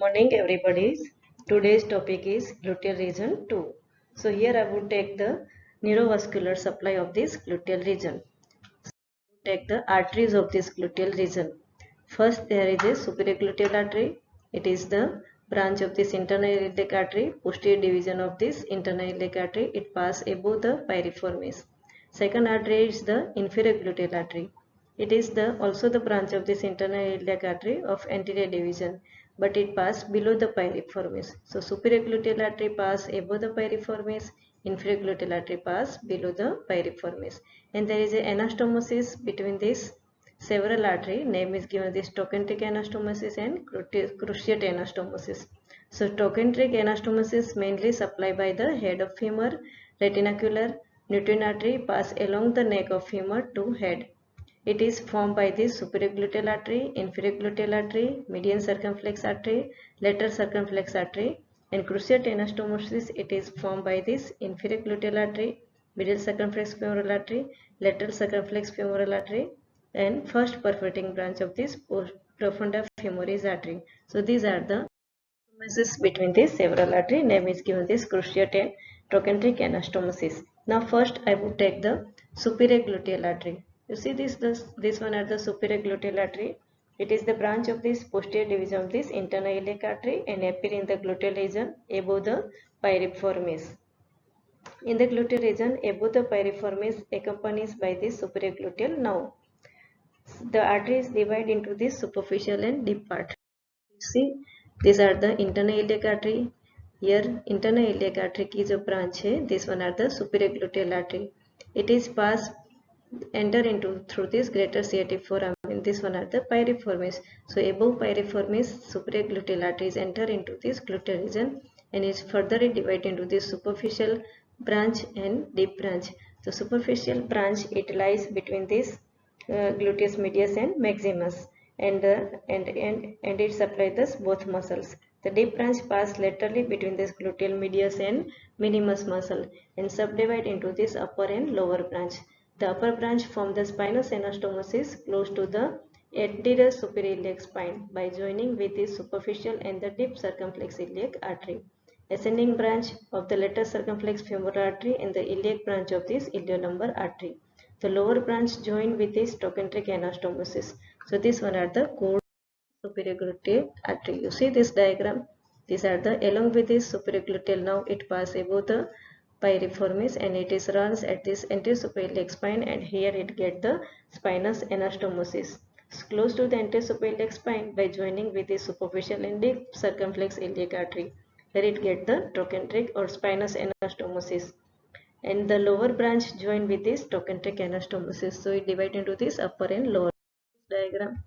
Morning everybody. Today's topic is gluteal region 2. So here I would take the neurovascular supply of this gluteal region. Take the arteries of this gluteal region. First there is a superior gluteal artery. It is the branch of this internal iliac artery. Posterior division of this internal iliac artery. It passes above the piriformis. Second artery is the inferior gluteal artery. It is also the branch of this internal iliac artery of anterior division, but it passes below the piriformis. So superior gluteal artery passes above the piriformis, inferior gluteal artery passes below the piriformis. And there is an anastomosis between these several arteries. Name is given this trochanteric anastomosis and cruciate anastomosis. So trochanteric anastomosis mainly supplied by the head of femur, retinacular, nutrient artery pass along the neck of femur to head. It is formed by the superior gluteal artery, inferior gluteal artery, median circumflex artery, lateral circumflex artery, and cruciate anastomosis. It is formed by this inferior gluteal artery, medial circumflex femoral artery, lateral circumflex femoral artery, and first perforating branch of this profunda femoris artery. So these are the anastomosis between these several arteries. Name is given this cruciate and trochanteric anastomosis. Now first I would take the superior gluteal artery. You see this one are the superior gluteal artery. It is the branch of this posterior division of this internal iliac artery and appear in the gluteal region above the piriformis. In the gluteal region above the piriformis accompanies by this superior gluteal. Now the arteries divide into this superficial and deep part. You see these are the internal iliac artery. Here internal iliac artery की जो branch है, this one are the superior gluteal artery. It is passed enter into through this greater sciatic foramen. This one are the piriformis. So above piriformis, superior gluteal arteries enter into this gluteal region and is further divided into this superficial branch and deep branch. The superficial branch it lies between this gluteus medius and maximus, and it supplies this both muscles. The deep branch passes laterally between this gluteal medius and minimus muscle and subdivide into this upper and lower branch. The upper branch forms the spinous anastomosis close to the anterior superior iliac spine by joining with the superficial and the deep circumflex iliac artery. Ascending branch of the lateral circumflex femoral artery and the iliac branch of this iliolumbar artery. The lower branch join with this trochanteric anastomosis. So this one are the core superior gluteal artery. You see this diagram. These are the along with this superior gluteal. Now it passes above the piriformis and it is runs at this anterior superior iliac spine, and here it get the spinous anastomosis. It's close to the anterior superior iliac spine by joining with the superficial and deep circumflex iliac artery, where it get the trochanteric or spinous anastomosis. And the lower branch join with this trochanteric anastomosis. So it divide into this upper and lower diagram.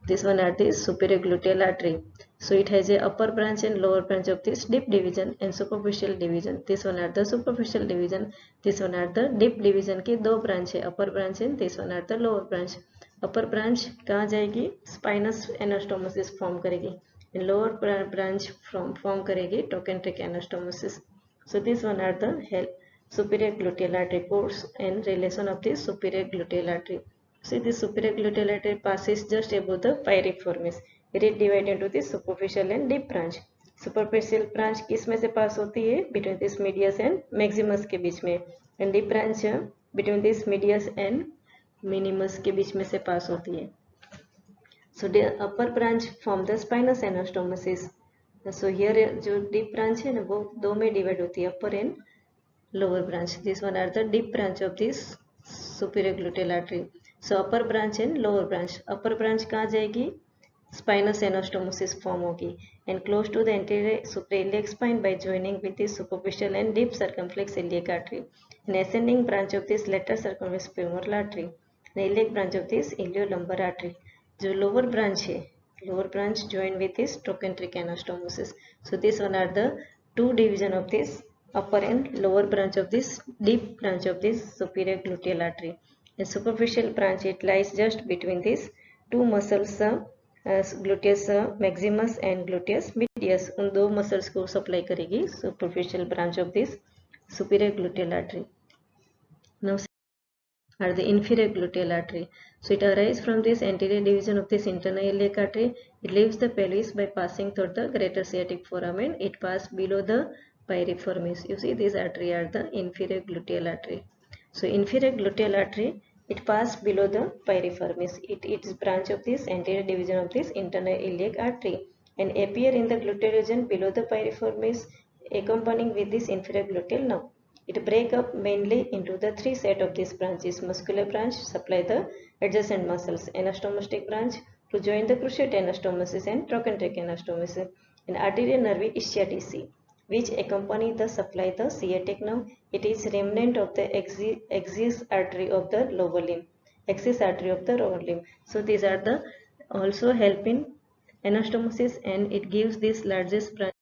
This one are the superior gluteal artery. So it has a upper branch and lower branch of this deep division and superficial division. This one are the superficial division. This one are the deep division के दो branch है, upper branch and this one are the lower branch. Upper branch कहाँ जाएगी? Spinous anastomosis form करेगी. And lower branch form करेगी trochanteric anastomosis. So this one are the superior gluteal artery course and relation of this superior gluteal artery. See, this superior gluteal artery passes just above the piriformis. It is divided into this superficial and deep branch. Superficial branch किस में से पास होती है? Between this medius and maximus के बीच में. And deep branch between this medius and minimus के बीच में से पास होती है. So the upper branch form the spinous anastomosis. So here जो deep branch है ना वो दो में divide होती है, upper and lower branch. This one are the deep branch of this superior gluteal artery. So upper branch and lower branch. Upper branch कहाँ जाएगी? Spinous anastomosis form होगी and close to the anterior superior iliac spine by joining with this superficial and deep circumflex iliac artery. An ascending branch of this lateral circumflex femoral artery. An iliac branch of this iliolumbar artery. जो lower branch है, lower branch join with this trochanteric anastomosis. So this one are the two division of this upper and lower branch of this deep branch of this superior gluteal artery. A superficial branch it lies just between these two muscles, gluteus maximus and gluteus medius. उन दो muscles को supply करेगी superficial branch of this superior gluteal artery. Now are the inferior gluteal artery. So it arises from this anterior division of this internal iliac artery. It leaves the pelvis by passing through the greater sciatic foramen. It passes below the piriformis. You see, these artery are the inferior gluteal artery. So inferior gluteal artery, it passes below the piriformis. It is branch of this anterior division of this internal iliac artery and appear in the gluteal region below the piriformis, accompanying with this inferior gluteal nerve. It breaks up mainly into the three sets of these branches. Muscular branch supply the adjacent muscles, anastomotic branch to join the cruciate anastomosis and trochanteric anastomosis, and arterial nerve ischiadici, which accompany the supply the sciatic nerve. It is remnant of the axis artery of the lower limb. Axis artery of the lower limb. So these are the also help in anastomosis, and it gives this largest branch.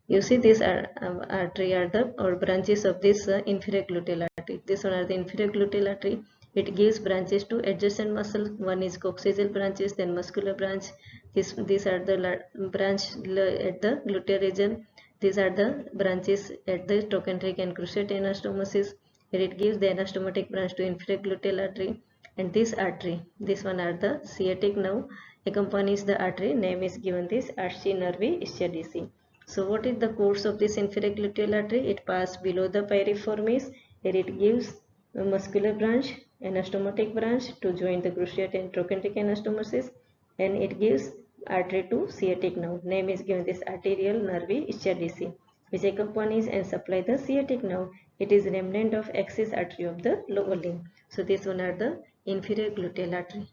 You see, these are artery are the or branches of this inferior gluteal artery. This one are the inferior gluteal artery. It gives branches to adjacent muscle. One is coccygeal branches, then muscular branch. These are the branch at the gluteal region. These are the branches at the trochanteric and cruciate anastomosis. Here it gives the anastomotic branch to inferior gluteal artery. And this artery, this one are the sciatic nerve accompanies the artery. Name is given this artery nervi ischiadici. So what is the course of this inferior gluteal artery? It passes below the piriformis. Here it gives a muscular branch, anastomotic branch to join the cruciate and trochanteric anastomosis, and it gives artery to sciatic nerve. Name is given this arterial nervi ischiadici, which accompanies and supply the sciatic nerve. It is remnant of axis artery of the lower limb. So these one are the inferior gluteal artery.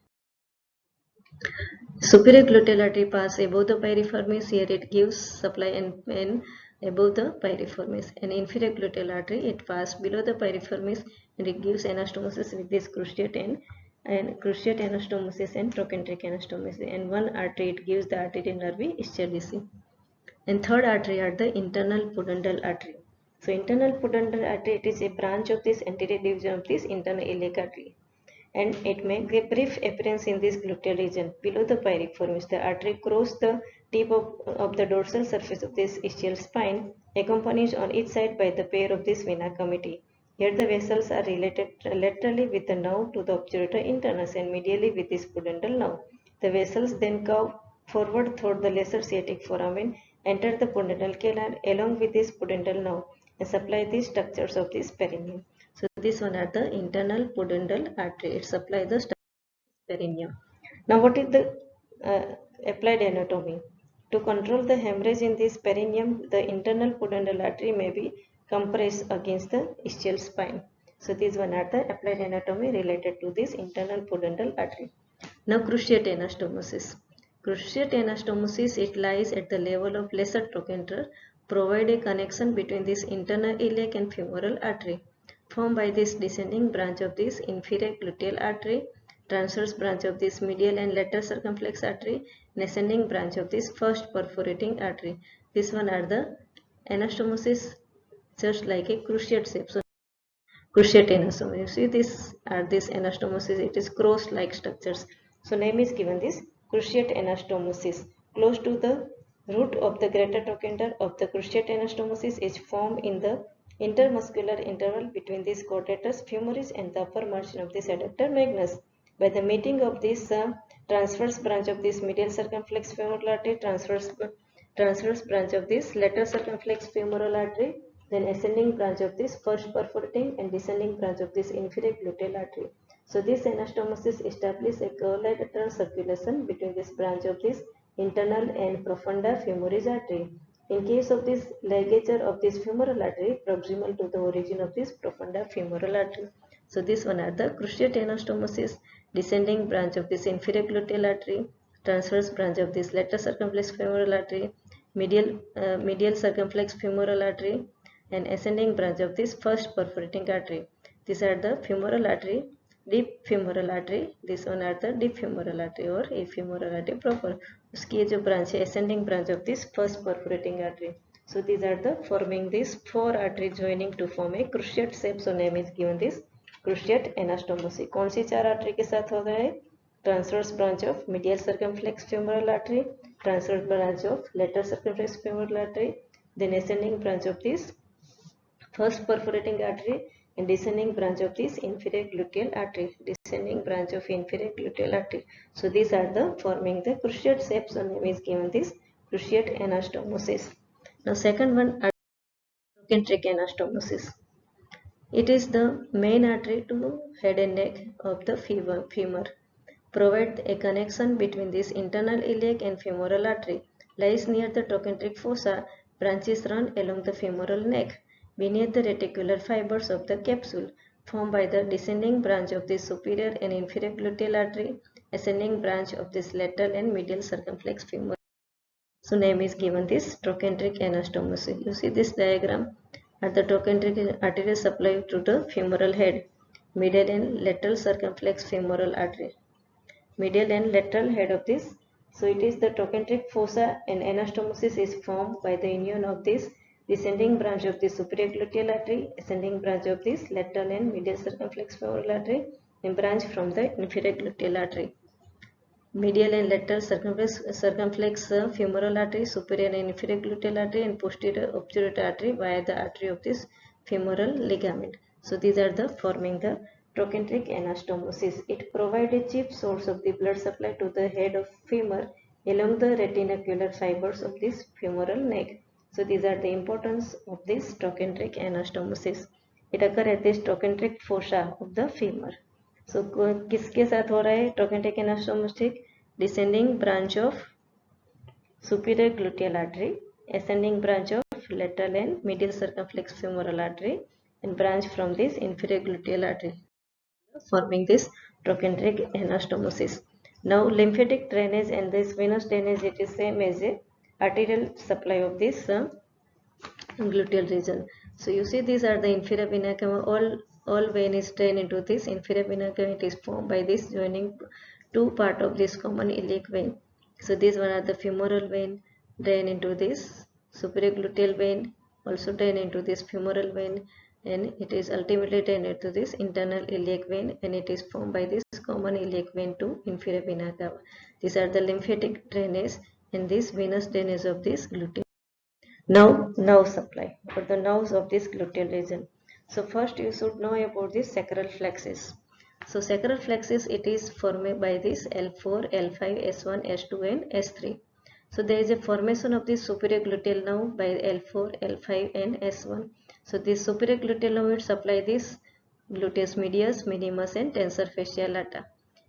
Superior gluteal artery passes above the piriformis. Here it gives supply and above the piriformis. And inferior gluteal artery, it passes below the piriformis and it gives anastomosis with this cruciate and cruciate anastomosis and trochanteric anastomosis. And one artery, it gives the artery nervi ischiadici. And third artery are the internal pudendal artery. So internal pudendal artery, it is a branch of this anterior division of this internal iliac artery, and it makes a brief appearance in this gluteal region below the piriformis. The artery crosses the tip of the dorsal surface of this ischial spine, accompanied on each side by the pair of this vena comiti. Here the vessels are related laterally with the nerve to the obturator internus and medially with this pudendal nerve. The vessels then curve forward toward the lesser sciatic foramen, enter the pudendal canal along with this pudendal nerve, and supply the structures of this perineum. So this one are the internal pudendal artery. It supplies the perineum. Now what is the applied anatomy? To control the hemorrhage in this perineum, the internal pudendal artery may be compressed against the ischial spine. So these one are the applied anatomy related to this internal pudendal artery. Now cruciate anastomosis. Cruciate anastomosis, it lies at the level of lesser trochanter, provide a connection between this internal iliac and femoral artery, formed by this descending branch of this inferior gluteal artery, transverse branch of this medial and lateral circumflex artery, and ascending branch of this first perforating artery. This one are the anastomosis just like a cruciate shape. So cruciate anastomosis. You see, this are this anastomosis. It is cross-like structures. So name is given this cruciate anastomosis. Close to the root of the greater trochanter of the cruciate anastomosis is formed in the intermuscular interval between this quadratus femoris and the upper margin of this adductor magnus. By the meeting of this transverse branch of this medial circumflex femoral artery, transverse branch of this lateral circumflex femoral artery, then ascending branch of this first perforating and descending branch of this inferior gluteal artery. So this anastomosis establishes a collateral circulation between this branch of this internal and profunda femoris artery. In case of this ligature of this femoral artery proximal to the origin of this profunda femoral artery. So this one are the cruciate anastomosis, descending branch of this inferior gluteal artery, transverse branch of this lateral circumflex femoral artery, medial circumflex femoral artery, and ascending branch of this first perforating artery. These are the femoral artery, deep femoral artery. This one are the deep femoral artery or a femoral artery proper. उसकी जो branch है ascending branch of this first perforating artery. So these are the forming these four arteries joining to form a cruciate shape. So name is given this cruciate anastomosis. कौन सी चार artery के साथ हो रहा है? Transverse branch of medial circumflex femoral artery, transverse branch of lateral circumflex femoral artery, then ascending branch of this first perforating artery and descending branch of this inferior gluteal artery. Descending branch of inferior gluteal artery. So these are the forming the cruciate shape. So name is given this cruciate anastomosis. Now second one, trochanteric anastomosis. It is the main artery to head and neck of the femur. Provide a connection between this internal iliac and femoral artery. Lies near the trochanteric fossa. Branches run along the femoral neck beneath the reticular fibers of the capsule, formed by the descending branch of the superior and inferior gluteal artery, ascending branch of this lateral and medial circumflex femur. So name is given this trochanteric anastomosis. You see this diagram. At the trochanteric artery supply to the femoral head, medial and lateral circumflex femoral artery. Medial and lateral head of this. So it is the trochanteric fossa, and anastomosis is formed by the union of this descending branch of the superior gluteal artery, ascending branch of this lateral and medial circumflex femoral artery, and branch from the inferior gluteal artery. Medial and lateral circumflex femoral artery, superior and inferior gluteal artery, and posterior obturator artery via the artery of this femoral ligament. So these are the forming the trochanteric anastomosis. It provides a chief source of the blood supply to the head of femur along the retinacular fibers of this femoral neck. So these are the importance of this trochanteric anastomosis. It occurs at this trochanteric fossa of the femur. So किसके साथ हो रहा है trochanteric anastomosis? Descending branch of superior gluteal artery, ascending branch of lateral and medial circumflex femoral artery, and branch from this inferior gluteal artery, forming this trochanteric anastomosis. Now lymphatic drainage and this venous drainage, it is same as a arterial supply of this gluteal region. So you see these are the inferior vena cava. All vein is drained into this inferior vena cava. It is formed by this joining two part of this common iliac vein. So these one are the femoral vein, drain into this superior gluteal vein, also drain into this femoral vein, and it is ultimately drained into this internal iliac vein, and it is formed by this common iliac vein to inferior vena cava. These are the lymphatic drainage and this venous drainage of this gluteal. Now nerve supply or the nerves of this gluteal region. So first you should know about this sacral plexus. So sacral plexus, it is formed by this L4, L5, S1, S2 and S3. So there is a formation of this superior gluteal nerve by L4, L5 and S1. So this superior gluteal nerve will supply this gluteus medius, minimus and tensor fasciae lata.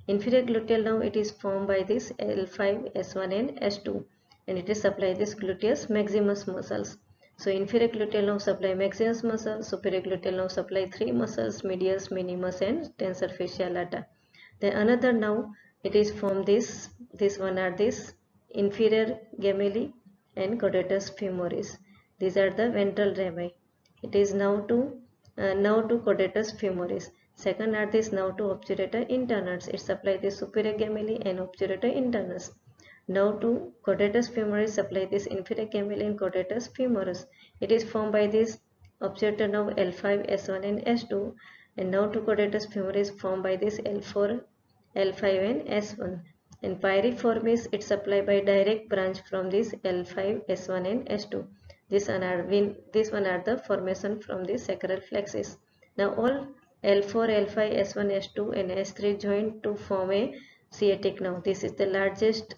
Inferior gluteal nerve, it is formed by this L5, S1 and S2, and it is supply this gluteus maximus muscles. So inferior gluteal nerve supply maximus muscle, superior gluteal nerve supply three muscles, medius, minimus and tensor fasciae lata. Then another nerve, it is from this one are this inferior gemelli and quadratus femoris. These are the ventral rami. It is now to quadratus femoris. Second are this now to obturator internus. It supply the superior gemelli and obturator internus. Now to quadratus femoris supply this inferior gemelli and quadratus femoris. It is formed by this obturator nerve L5, S1 and S2, and now to quadratus femoris formed by this L4, L5 and S1. And piriformis, it supplied by direct branch from this L5, S1 and S2. This one are the formation from the sacral plexus. Now all L4, L5, S1, S2 and S3 join to form a sciatic nerve. This is the largest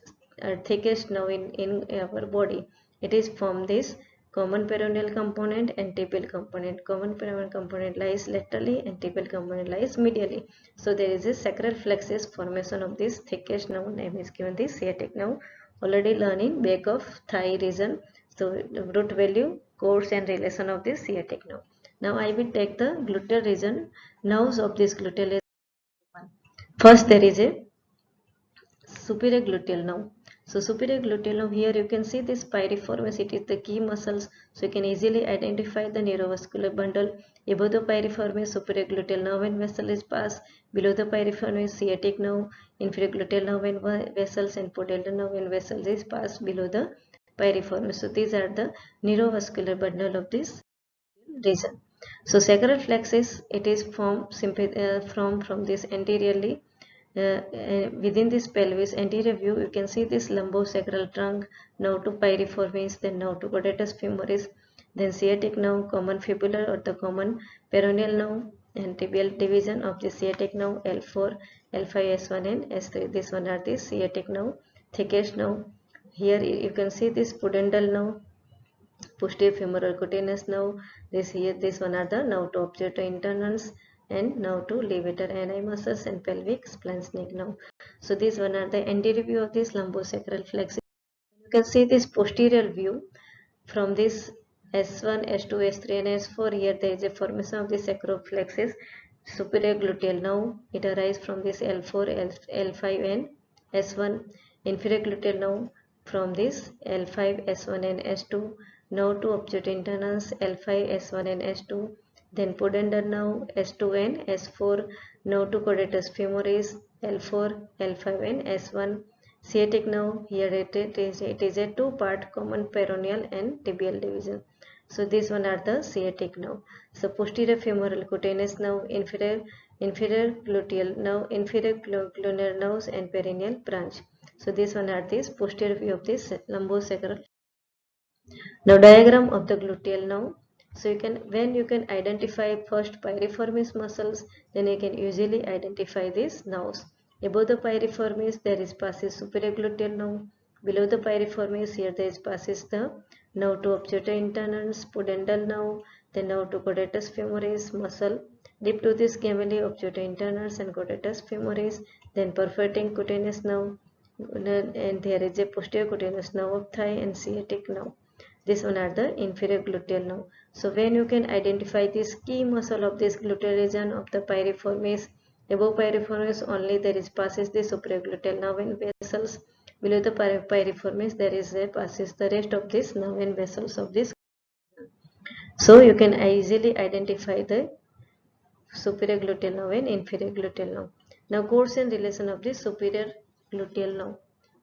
thickest nerve in our body. It is from this common peroneal component and tibial component. Common peroneal component lies laterally and tibial component lies medially. So there is a sacral plexus formation of this thickest nerve. Name is given this sciatic nerve. Already learning back of thigh region. So the root value, course and relation of this sciatic nerve. Now I will take the gluteal region, nerves of this gluteal region. First there is a superior gluteal nerve. So superior gluteal nerve, here you can see this piriformis, it is the key muscles, so you can easily identify the neurovascular bundle. Above the piriformis, superior gluteal nerve and vessel is passed. Below the piriformis, sciatic nerve, inferior gluteal nerve and vessels, and pudendal nerve and vessels is passed below the piriformis. So these are the neurovascular bundle of this region. So sacral plexus, it is formed from this anteriorly. Within this pelvis anterior view, you can see this lumbosacral trunk, now to piriformis, then now to quadratus femoris, then sciatic nerve, common fibular or the common peroneal nerve, and tibial division of the sciatic nerve L4, L5, S1 and S3. This one are the sciatic nerve, thickest nerve. Here you can see this pudendal nerve, posterior femoral cutaneous nerve. This one are the nerve to obturator internus and nerve to levator ani muscles and pelvic splanchnic nerve. So these one are the anterior view of this lumbosacral flexus. You can see this posterior view from this S1, S2, S3 and S4. Here there is a formation of the sacroplexus, superior gluteal nerve. It arises from this L4, L5 and S1. Inferior gluteal nerve from this L5, S1 and S2. Nerve to obturator internus, L5, S1 and S2. Then pudendal nerve, S2 and S4. Nerve to quadratus femoris, L4, L5 and S1. Sciatic nerve, here it is a two-part common peroneal and tibial division. So these one are the sciatic nerve. So posterior femoral cutaneous nerve, inferior gluteal nerve, inferior gluteal nerves and perineal branch. So these one are this posterior view of this lumbosacral. Now diagram of the gluteal nerve. So when you can identify first piriformis muscles, then you can usually identify these nerves. Above the piriformis there is passes superior gluteal nerve. Below the piriformis here there is passes the nerve to obturator internus, pudendal nerve, then nerve to quadratus femoris muscle. Deep to this gemmelli obturator internus and quadratus femoris, then perforating cutaneous nerve, and there is a posterior cutaneous nerve of thigh and sciatic nerve. This one are the inferior gluteal nerve. So when you can identify this key muscle of this gluteal region of the piriformis, above piriformis only there is passes the superior gluteal nerve and vessels. Below the piriformis there is a passes the rest of this nerve and vessels of this. So you can easily identify the superior gluteal nerve and inferior gluteal nerve. Now course and relation of the superior gluteal nerve.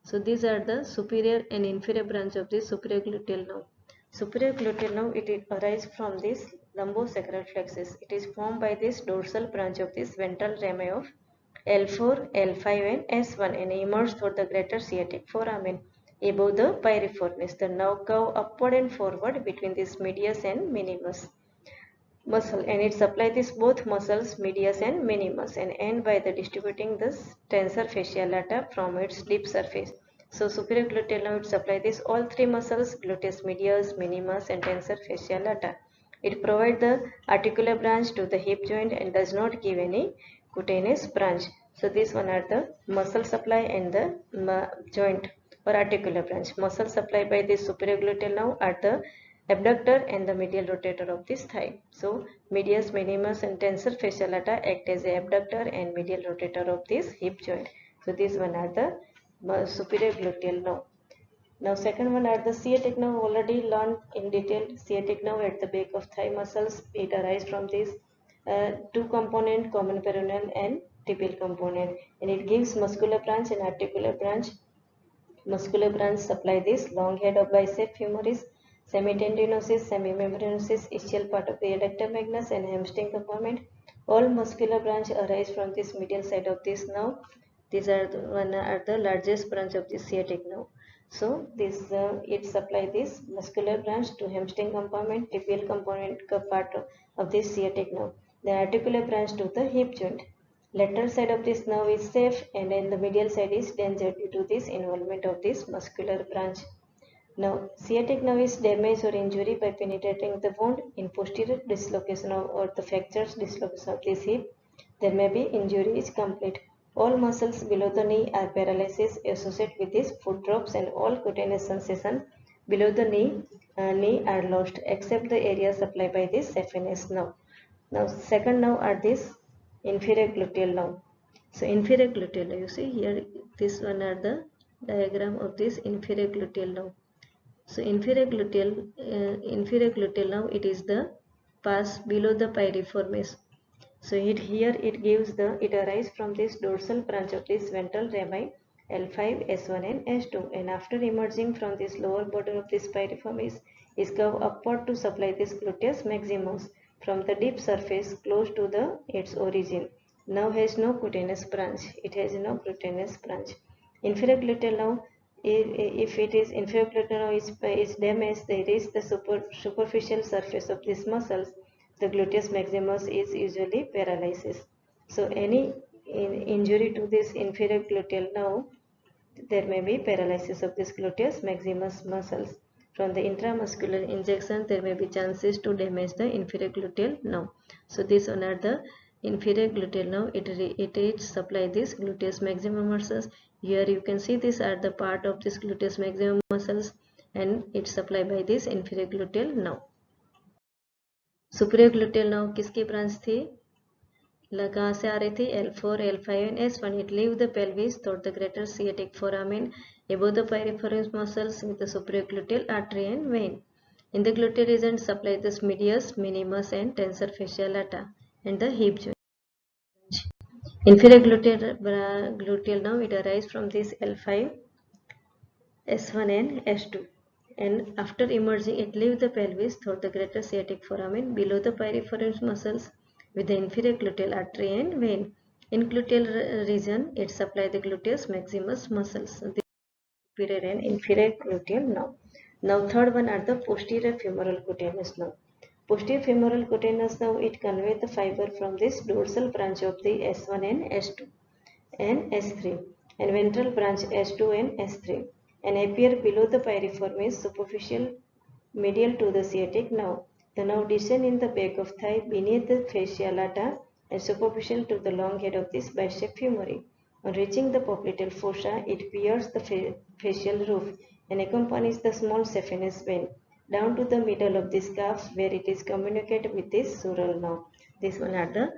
So these are the superior and inferior branch of the superior gluteal nerve. Superior gluteal nerve, it arises from this lumbosacral plexus. It is formed by this dorsal branch of this ventral rami of L4, L5 and S1 and emerges through the greater sciatic foramen above the piriformis. The nerve curve upward and forward between this medius and minimus muscle, and it supplies this both muscles medius and minimus and end by the distributing this tensor fascial lata from its deep surface. So superior gluteal nerve supply this all three muscles, gluteus medius, minimus and tensor fascial lata. It provides the articular branch to the hip joint and does not give any cutaneous branch. So these one are the muscle supply and the joint or articular branch. Muscle supply by this superior gluteal nerve are the abductor and the medial rotator of this thigh. So medius, minimus and tensor fascial lata act as the abductor and medial rotator of this hip joint. So these one are the superior gluteal nerve. Now second one are the sciatic nerve. Already learned in detail. Sciatic nerve at the back of thigh muscles. It arises from this two component, common peroneal and tibial component, and it gives muscular branch and articular branch. Muscular branch supply this long head of bicep femoris, semitendinosus, semimembranosus, ischial part of the adductor magnus and hamstring compartment. All muscular branch arise from this medial side of this nerve. These are the largest branch of the sciatic nerve. So this it supply this muscular branch to hamstring compartment, tibial component part of this sciatic nerve. The articular branch to the hip joint. Lateral side of this nerve is safe and then the medial side is danger due to this involvement of this muscular branch. Now, sciatic nerve is damage or injury by penetrating the wound in posterior dislocation or the fractures dislocation of this hip. There may be injury is complete. All muscles below the knee are paralysis associated with this foot drops and all cutaneous sensation below the knee are lost except the area supplied by this saphenous nerve. Now, second nerve are this inferior gluteal nerve. So inferior gluteal nerve, you see here this one are the diagram of this inferior gluteal nerve. So inferior gluteal nerve, it is the pass below the piriformis. So it arises from this dorsal branch of this ventral rami L5, S1 and S2, and after emerging from this lower border of this piriformis is curved upward to supply this gluteus maximus from the deep surface close to its origin. Now has no cutaneous branch. It has no cutaneous branch. Inferior gluteal nerve, if it is inferior gluteal nerve is damaged, they reach the superficial surface of these muscles. the gluteus maximus is usually paralysis. So any injury to this inferior gluteal nerve, there may be paralysis of this gluteus maximus muscles. From the intramuscular injection, there may be chances to damage the inferior gluteal nerve. So these one are the inferior gluteal nerve. It supply this gluteus maximus muscles. Here you can see these are the part of this gluteus maximus muscles, and it's supplied by this inferior gluteal nerve. Superior gluteal nerve किसकी branch थी? कहाँ से आ रही थी? L4, L5 and S1. It leave the pelvis toward the greater sciatic foramen above the piriformis muscles with the superior gluteal artery and vein. In the gluteal region supply the medius, minimus and tensor fasciae lata and the hip joint. Inferior gluteal nerve, it arises from this L5, S1 and S2. And after emerging, it leaves the pelvis toward the greater sciatic foramen below the piriformis muscles with the inferior gluteal artery and vein. In gluteal region, it supplies the gluteus maximus muscles, the superior and inferior gluteal nerve. Now third one are the posterior femoral cutaneous nerve. Posterior femoral cutaneous nerve, it conveys the fiber from this dorsal branch of the S1 and S2 and S3 and ventral branch S2 and S3 and appear below the piriformis, superficial medial to the sciatic nerve. The nerve descends in the back of thigh beneath the fascia lata and superficial to the long head of this bicep femori. On reaching the popliteal fossa, it pierces the facial roof and accompanies the small saphenous vein down to the middle of this calf where it is communicated with this sural nerve. This one are the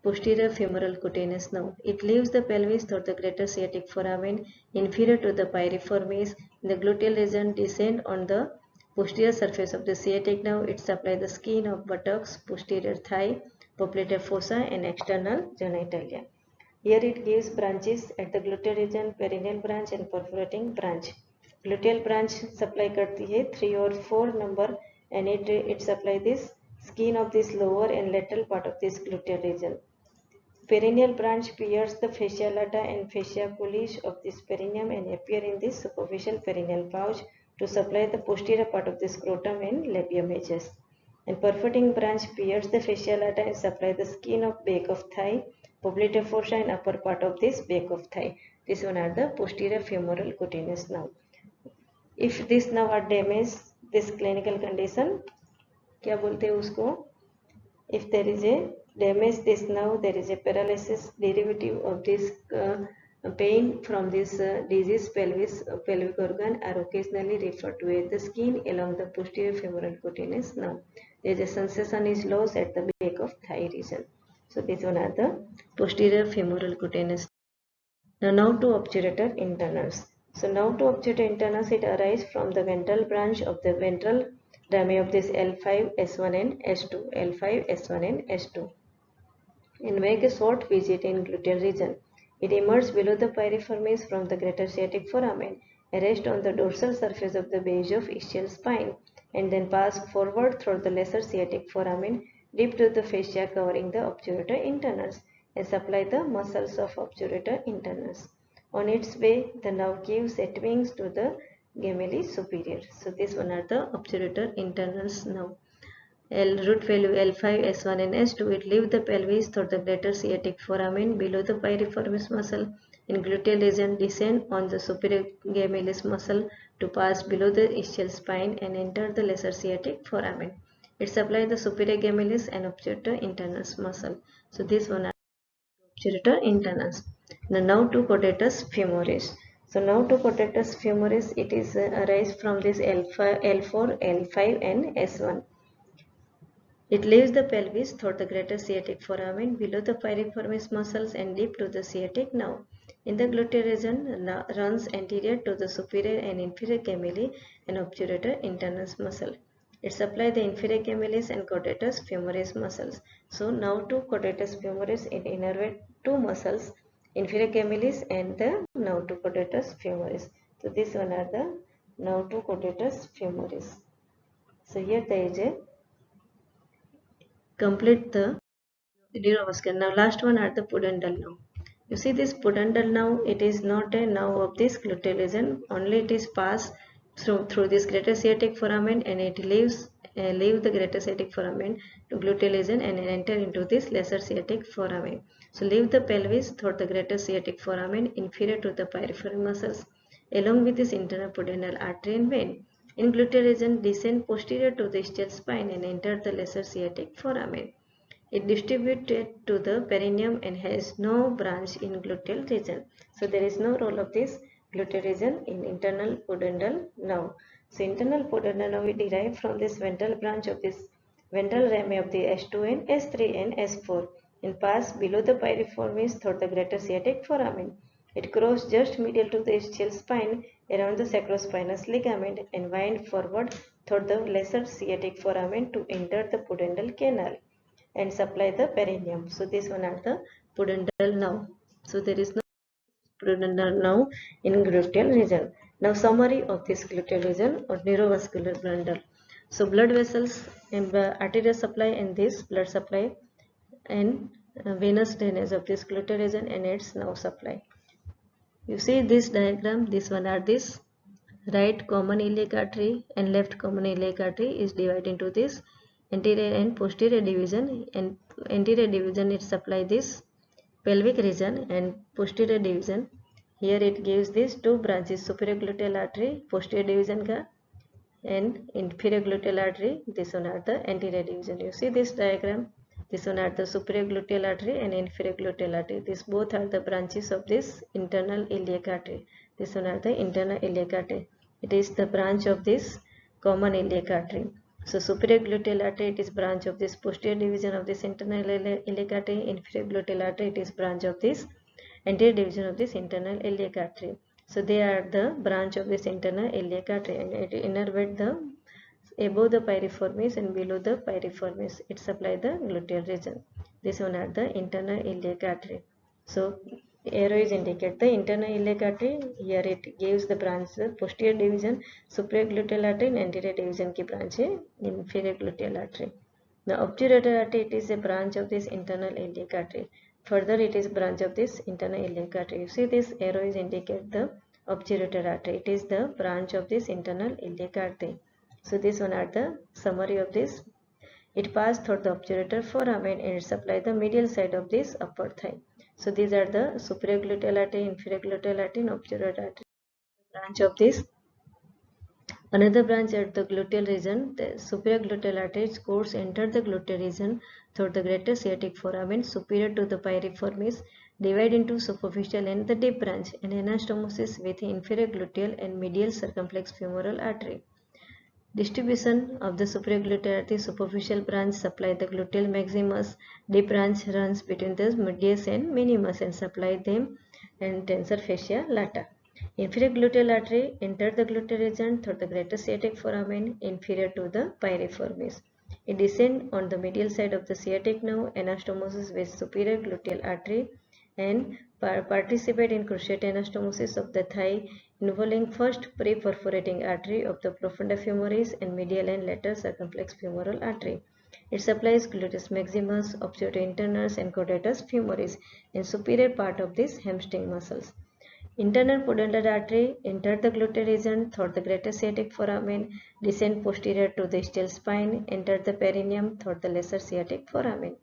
posterior femoral cutaneous nerve. It leaves the pelvis toward the greater sciatic foramen inferior to the piriformis. In the gluteal region, descend on the posterior surface of the sciatic nerve. It supplies the skin of buttocks, posterior thigh, popliteal fossa and external genitalia. Here it gives branches at the gluteal region, perineal branch and perforating branch. Gluteal branch supply करती है 3 or 4 number and it supply this skin of this lower and lateral part of this gluteal region. Perineal branch pierces the fascia lata and fascia pollicis of this perineum and appear in this superficial perineal pouch to supply the posterior part of the scrotum and labium edges. And perforating branch pierces the fascia lata and supply the skin of back of thigh, popliteal fossa and upper part of this back of thigh. This one are the posterior femoral cutaneous nerve. If this nerve are damaged, this clinical condition, क्या बोलते हैं उसको? If there is a damage this nerve, there is a paralysis derivative of this pain from this disease pelvic organ are occasionally referred to as the skin along the posterior femoral cutaneous nerve. There is a sensation is lost at the back of thigh region. So these one are the posterior femoral cutaneous. Now to obturator internus. So now to obturator internus, it arises from the ventral branch of the ventral rami of this L5, S1 and S2, L5, S1 and S2. And make a short visit in gluteal region. It emerges below the piriformis from the greater sciatic foramen, rests on the dorsal surface of the base of ischial spine, and then pass forward through the lesser sciatic foramen, deep to the fascia covering the obturator internus, and supply the muscles of obturator internus. On its way, the nerve gives at wings to the gemmelli superior. So this one are the obturator internus nerve. Root value L5, S1 and S2. It leaves the pelvis toward the greater sciatic foramen below the piriformis muscle. In gluteal region, descend on the superior gemmellis muscle to pass below the ischial spine and enter the lesser sciatic foramen. It supplies the superior gemmellis and obturator internus muscle. So this one are obturator internus. Now to quadratus femoris. So now to quadratus femoris, it is arise from this L4, L5 and S1. It leaves the pelvis toward the greater sciatic foramen below the piriformis muscles and deep to the sciatic nerve. In the gluteal region, runs anterior to the superior and inferior gemelli and obturator internus muscle. It supplies the inferior gemellis and quadratus femoris muscles. So now to quadratus femoris, it innervates two muscles, inferior gemellis and the now to quadratus femoris. So this one are the now to quadratus femoris. So here there is a complete the neurovascular. Now last one are the Pudendal nerve. You see this Pudendal nerve, it is not a nerve of this gluteal region, only it is passed through this greater sciatic foramen and it leaves leave the greater sciatic foramen to gluteal region and enter into this lesser sciatic foramen. So leave the pelvis through the greater sciatic foramen inferior to the piriformis muscles along with this internal pudendal artery and vein. In gluteal region, descend posterior to the ischial spine and enter the lesser sciatic foramen. It distributed to the perineum and has no branch in gluteal region. So there is no role of this gluteal region in internal pudendal nerve. So internal pudendal nerve is derived from this ventral branch of this ventral rami of the S2 and S3 and S4 and pass below the piriformis through the greater sciatic foramen. It crosses just medial to the ischial spine around the sacrospinous ligament and wind forward through the lesser sciatic foramen to enter the pudendal canal and supply the perineum. So this one are the pudendal nerve. So there is no pudendal nerve in gluteal region. Now summary of this gluteal region or neurovascular bundle. So blood vessels and arterial supply and this blood supply and venous drainage of this gluteal region and its nerve supply. You see this diagram, this one are this right common iliac artery and left common iliac artery is divided into this anterior and posterior division, and anterior division it supply this pelvic region and posterior division here it gives these two branches, superior gluteal artery posterior division ka and inferior gluteal artery, this one are the anterior division. You see this diagram, this one are the superior gluteal artery and inferior gluteal artery. These both are the branches of this internal iliac artery. This one are the internal iliac artery. It is the branch of this common iliac artery. So superior gluteal artery it is branch of this posterior division of this internal iliac artery. Inferior gluteal artery it is branch of this anterior division of this internal iliac artery. So they are the branch of this internal iliac artery and it innervate the above the piriformis and below the piriformis. It supply the gluteal region. This one are the internal iliac artery. So arrow is indicate the internal iliac artery. Here it gives the branch the posterior division superior gluteal artery and anterior division की branch है inferior gluteal artery. The obturator artery it is a branch of this internal iliac artery. Further it is branch of this internal iliac artery. You see this arrow is indicate the obturator artery. It is the branch of this internal iliac artery. So this one are the summary of this. It passed through the obturator foramen and it supply the medial side of this upper thigh. So these are the superior gluteal artery, inferior gluteal artery and obturator artery. Branch of this. Another branch at the gluteal region, the superior gluteal artery course enter the gluteal region through the greater sciatic foramen superior to the piriformis, divide into superficial and the deep branch and anastomosis with inferior gluteal and medial circumflex femoral artery. Distribution of the superior gluteal artery superficial branch supply the gluteal maximus, deep branch runs between the medius and minimus and supply them and tensor fascia lata. Inferior gluteal artery enter the gluteal region through the greater sciatic foramen inferior to the piriformis. It descends on the medial side of the sciatic nerve anastomosis with superior gluteal artery and participate in cruciate anastomosis of the thigh involving first pre-perforating artery of the profunda femoris and medial and lateral circumflex femoral artery. It supplies gluteus maximus, obturator internus and quadratus femoris in superior part of these hamstring muscles. Internal pudendal artery enter the gluteal region through the greater sciatic foramen, descend posterior to the ischial spine, enter the perineum through the lesser sciatic foramen.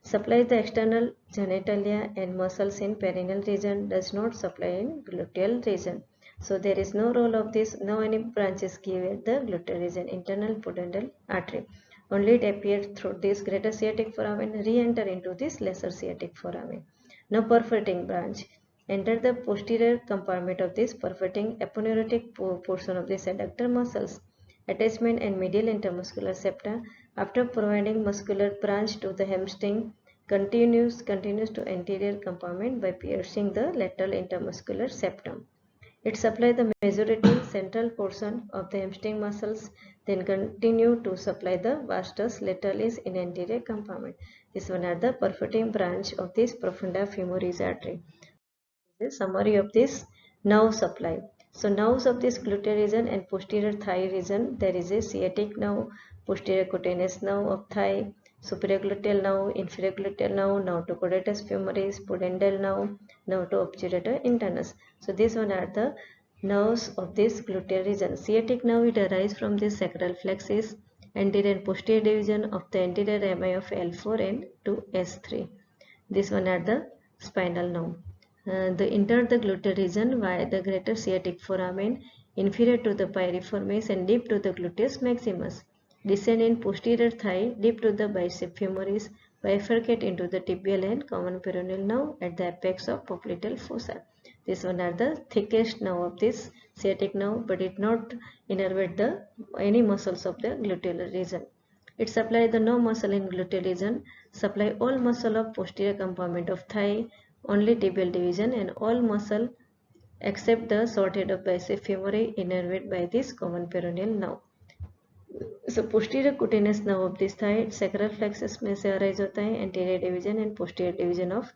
Supplies the external genitalia and muscles in perineal region, does not supply in gluteal region. So there is no role of this, no any branches given at the gluteal region, internal pudendal artery. Only it appears through this greater sciatic foramen, re-enter into this lesser sciatic foramen. No perforating branch. Enter the posterior compartment of this perforating aponeurotic portion of the adductor muscles. Attachment and medial intermuscular septa after providing muscular branch to the hamstring continues to anterior compartment by piercing the lateral intermuscular septum. It supplies the majority central portion of the hamstring muscles, then continue to supply the vastus lateralis in anterior compartment. This one are the perforating branch of this profunda femoris artery. The summary of this nerve supply. So nerves of this gluteal region and posterior thigh region, there is a sciatic nerve, posterior cutaneous nerve of thigh, superior gluteal nerve, inferior gluteal nerve, nerve to quadratus femoris, pudendal nerve to obturator internus. So these one are the nerves of this gluteal region. Sciatic nerve it arises from this sacral plexus anterior and posterior division of the anterior rami of L4 and to S3. This one are the spinal nerve. They enter the gluteal region via the greater sciatic foramen inferior to the piriformis and deep to the gluteus maximus. Descend in posterior thigh deep to the bicep femoris, bifurcate into the tibial and common peroneal nerve at the apex of popliteal fossa. This one are the thickest nerve of this sciatic nerve, but it not innervate any muscles of the gluteal region. It supplies the no muscle in gluteal region, supply all muscle of posterior compartment of thigh, only tibial division, and all muscle except the short head of bicep femoris innervated by this common peroneal nerve. So posterior cutaneous nerve of this thigh, sacral plexus में से arise होता है, anterior division and posterior division of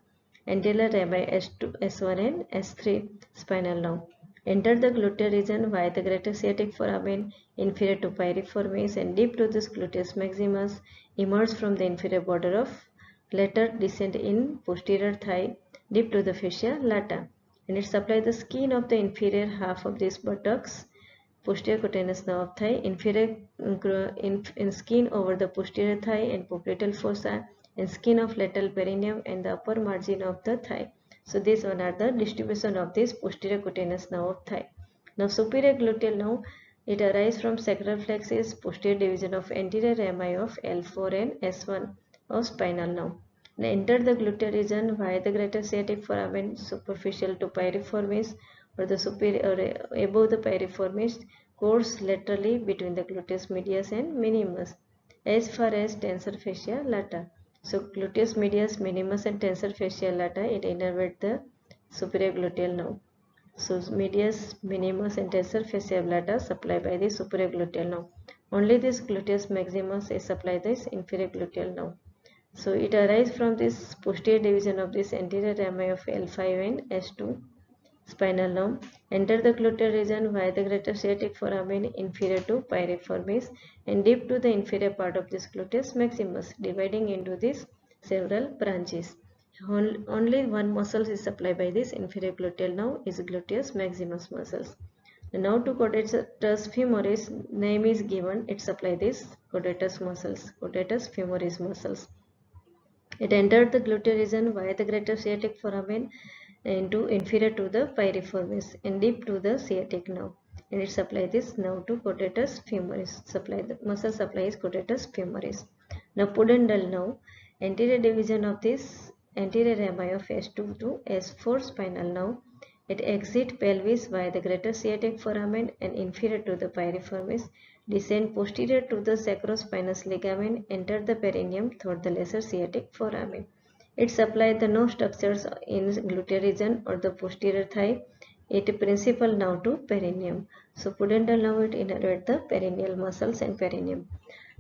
anterior rami S2, S1 and S3 spinal nerve. Enter the gluteal region via the greater sciatic foramen inferior to piriformis and deep to this gluteus maximus, emerge from the inferior border of later, descend in posterior thigh deep to the fascia lata, and it supplies the skin of the inferior half of this buttocks, posterior cutaneous nerve of thigh, inferior in skin over the posterior thigh and popliteal fossa, and skin of lateral perineum and the upper margin of the thigh. So these one are the distribution of this posterior cutaneous nerve of thigh. Now superior gluteal nerve, it arises from sacral plexus, posterior division of anterior rami of L4 and S1 of spinal nerve. Now enter the gluteal region via the greater sciatic foramen superficial to piriformis or the superior or above the piriformis, course laterally between the gluteus medius and minimus as far as tensor fascia lata. So gluteus medius, minimus and tensor fascia lata, it innervate the superior gluteal nerve. So medius, minimus and tensor fascia lata supplied by the superior gluteal nerve. Only this gluteus maximus is supplied this inferior gluteal nerve. So it arises from this posterior division of this anterior rami of L5 and S2 spinal nerve. Enter the gluteal region via the greater sciatic foramen inferior to piriformis and deep to the inferior part of this gluteus maximus, dividing into these several branches. Only one muscle is supplied by this inferior gluteal nerve is gluteus maximus muscles. Now to quadratus femoris, name is given, it supplies this quadratus muscles, quadratus femoris muscles. It entered the gluteal region via the greater sciatic foramen into inferior to the piriformis and deep to the sciatic nerve, and it supplies this nerve to quadratus femoris. The muscle supply is quadratus femoris. Now Pudendal nerve, anterior division of this anterior rami of S2 to S4 spinal nerve. It exits pelvis via the greater sciatic foramen and inferior to the piriformis, descend posterior to the sacrospinous ligament, enter the perineum through the lesser sciatic foramen. It supplies the nerve structures in gluteal region or the posterior thigh. It principal nerve to perineum. So pudendal nerve, it innervates the perineal muscles and perineum.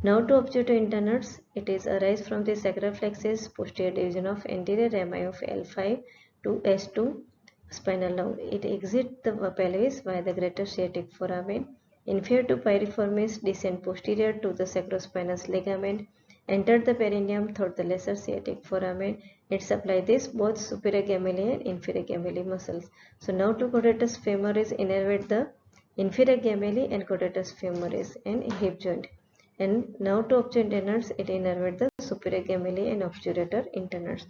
Now to obturator internus, it is arise from the sacral plexus, posterior division of anterior rami of L5 to S2 spinal nerve. It exits the pelvis via the greater sciatic foramen, inferior to piriformis, descend posterior to the sacrospinous ligament, enter the perineum through the lesser sciatic foramen. It supplies this both superior gemelli and inferior gemelli muscles. So now to quadratus femoris, innervate the inferior gemelli and quadratus femoris and hip joint. And now to obturator internus, it innervate the superior gemelli and obturator internus.